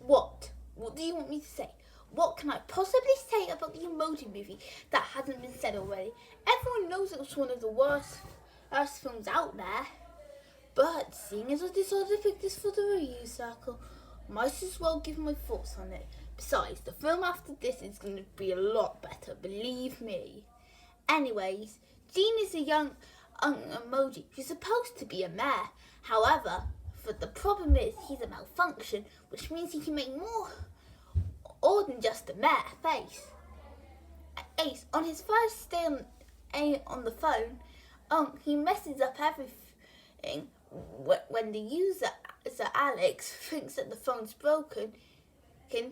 What? What do you want me to say? What can I possibly say about the Emoji Movie that hasn't been said already? Everyone knows it was one of the worst films out there. But seeing as I decided to pick this for the review circle, might as well give my thoughts on it. Besides, the film after this is going to be a lot better, believe me. Anyways, Jean is a young emoji who's supposed to be a mayor. However, the problem is he's a malfunction, which means he can make more than just a mayor face. Ace, on his first day on the phone, he messes up everything when the user Alex thinks that the phone's broken. He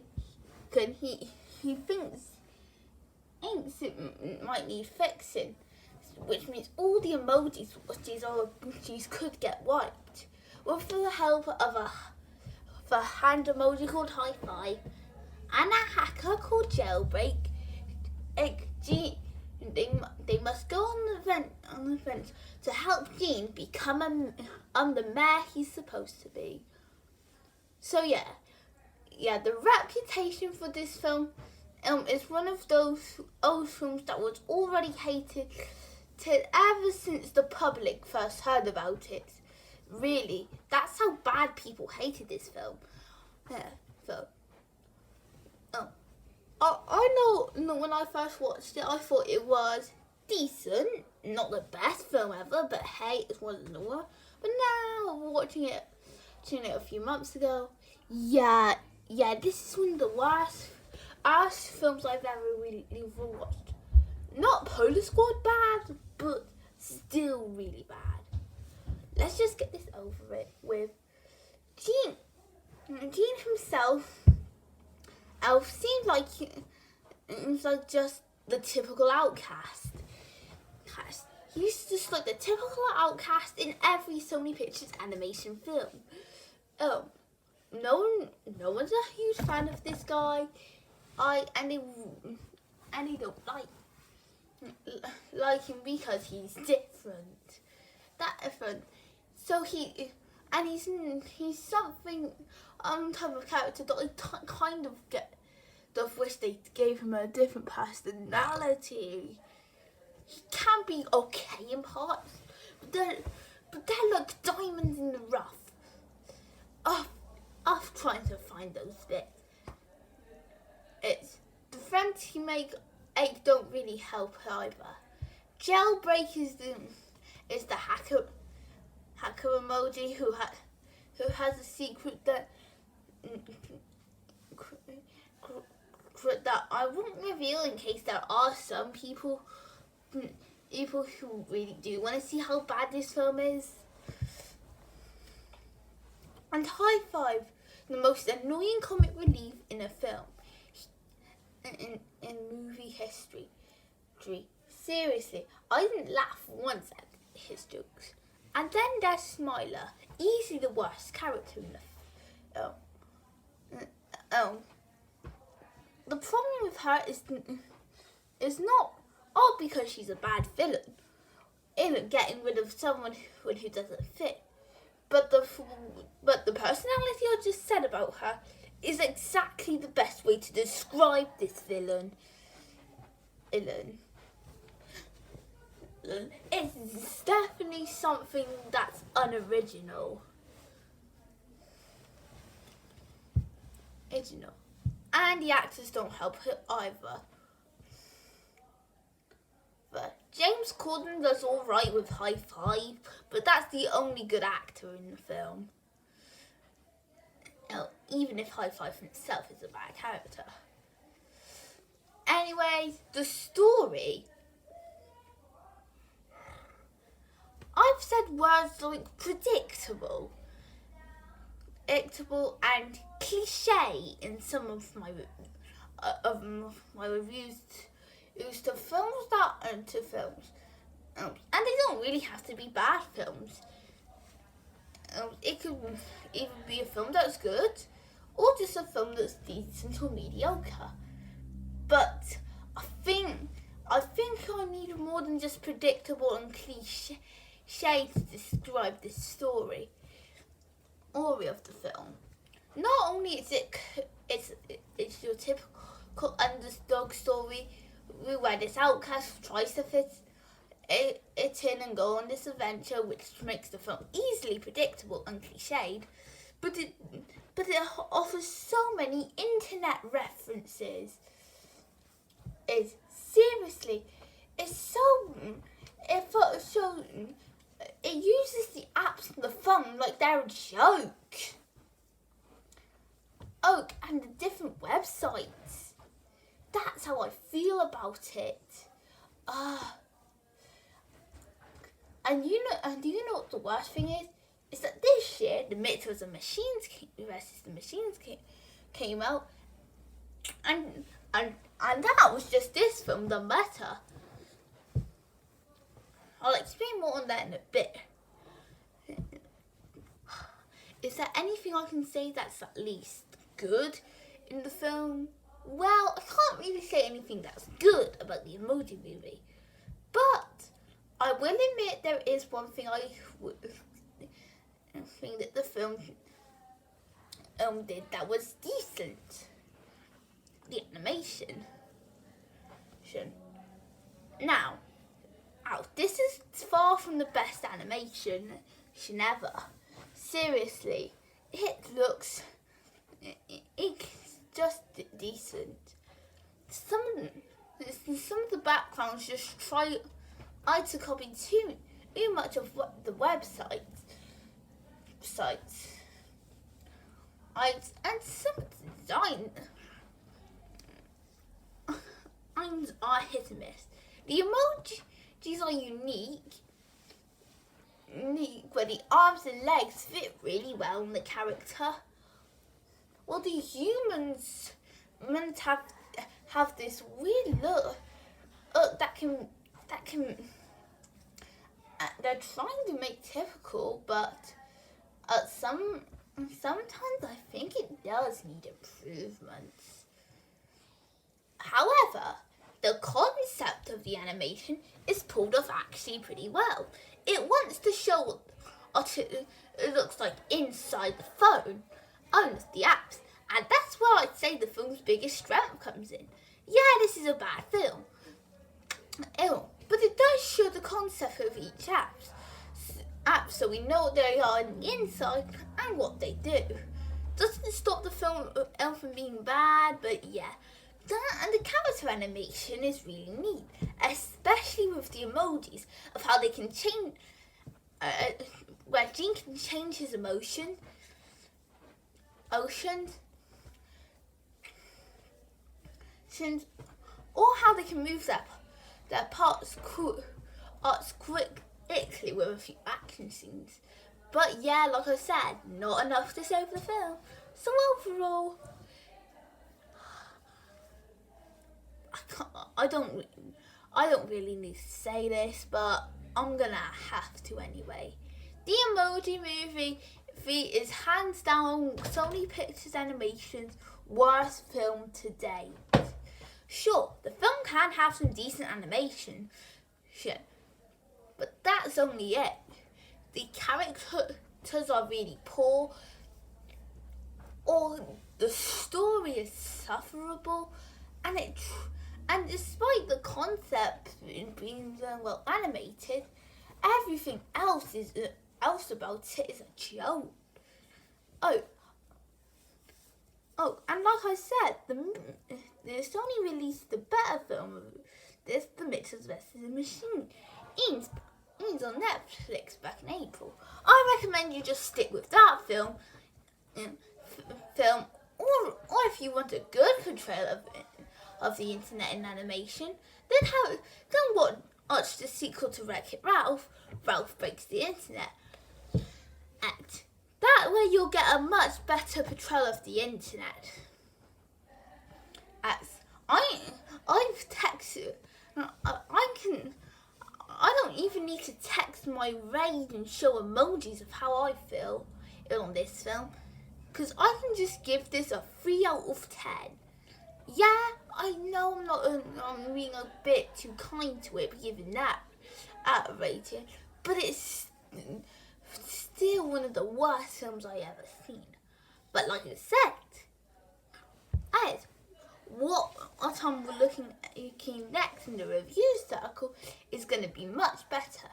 thinks it might need fixing, which means all the emojis could get wiped. With the help of a hand emoji called high five and a hacker called jailbreak, they must go on the event to help Gene become the mayor he's supposed to be. So yeah, the reputation for this film is one of those old films that was already hated ever since the public first heard about it. Really, that's how bad people hated this film. Yeah, so I know when I first watched it, I thought it was decent, not the best film ever, but hey, it wasn't the worst. But now, watching it a few months ago, yeah, this is one of the worst films I've ever really watched. Not Polar Squad bad, but still really bad. Let's just get this over it with Gene. Gene himself, seems like just the typical outcast. He's just like the typical outcast in every Sony Pictures animation film. No one's a huge fan of this guy. And they don't like him because he's different. So he's something type of character that I kind of wish they gave him a different personality. He can be okay in parts, but they're like diamonds in the rough. Of trying to find those bits. It's the friends he make don't really help either. Jailbreak is the hacker emoji who has a secret that I wouldn't reveal in case there are some people who really do want to see how bad this film is. And High Five, the most annoying comic relief in a film in movie history. Seriously, I didn't laugh once at his jokes. And then there's Smiler, easily the worst character in the film. The problem with her is not because she's a bad villain in getting rid of someone who doesn't fit, but the personality I just said about her is exactly the best way to describe this villain. It's definitely something that's unoriginal. And the actors don't help it either. But James Corden does alright with High Five, but that's the only good actor in the film. Even if High Five himself is a bad character. Anyways, the story. I've said words like predictable and cliche in some of my reviews to films, and they don't really have to be bad films. It could either be a film that's good or just a film that's decent or mediocre. But I think I need more than just predictable and cliche to describe this story of the film. Not only only is it's your typical underdog story where this outcast tries to fit it in and go on this adventure, which makes the film easily predictable and cliched, but it offers so many internet references. It uses the apps and the phone like they're a joke. Oh, and the different websites. That's how I feel about it. And do you know what the worst thing is? Is that this year the Mythos and Machines versus the Machines came out, and that was just this film done better. I'll explain more on that in a bit. Is there anything I can say that's at least good in the film? Well, I can't really say anything that's good about the Emoji Movie, but I will admit there is one thing I think that the film did that was decent. The animation. Now, this is far from the best animation ever. Seriously, it's just decent. Some of the backgrounds just try to copy too much of what the websites. And some designs are hit and miss. The emojis are unique, where the arms and legs fit really well on the character. Well, the humans have this weird look that can they're trying to make typical, but sometimes I think it does need improvements. However, the concept of the animation is pulled off actually pretty well. It wants to show what it looks like inside the phone, owns the apps, and that's where I'd say the film's biggest strength comes in. Yeah, this is a bad film, but it does show the concept of each app, so we know what they are on the inside and what they do. Doesn't stop the film from being bad, but yeah. And the character animation is really neat, especially with the emojis of how they can change, where Gene can change his oceans, or how they can move their parts quickly with a few action scenes. But yeah, like I said, not enough to save the film. So overall, I don't really need to say this, but I'm gonna have to anyway. The Emoji Movie is hands down Sony Pictures Animation's worst film to date. Sure, the film can have some decent animation, but that's only it. The characters are really poor, or the story is sufferable, and despite the concept being well animated, everything else about it is a joke. And like I said, the Sony released the better film of this, The Mythos vs. the Machines on Netflix back in April. I recommend you just stick with that film, or if you want a good portrayal of the internet in animation, then watch the sequel to Wreck-It Ralph, Ralph Breaks the Internet. And that way you'll get a much better portrayal of the internet. As I've texted, I don't even need to text my rage and show emojis of how I feel on this film, because I can just give this a 3 out of 10. Yeah, I know I'm being a bit too kind to it, giving that rating, but it's still one of the worst films I ever seen. But like I said, time we're looking next in the review circle is going to be much better.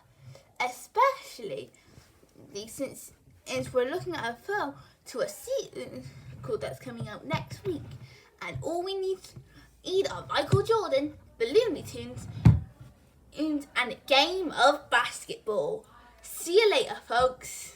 Especially since we're looking at a film to a sequel that's coming out next week. And all we need are Michael Jordan, the Looney Tunes, and a game of basketball. See you later, folks.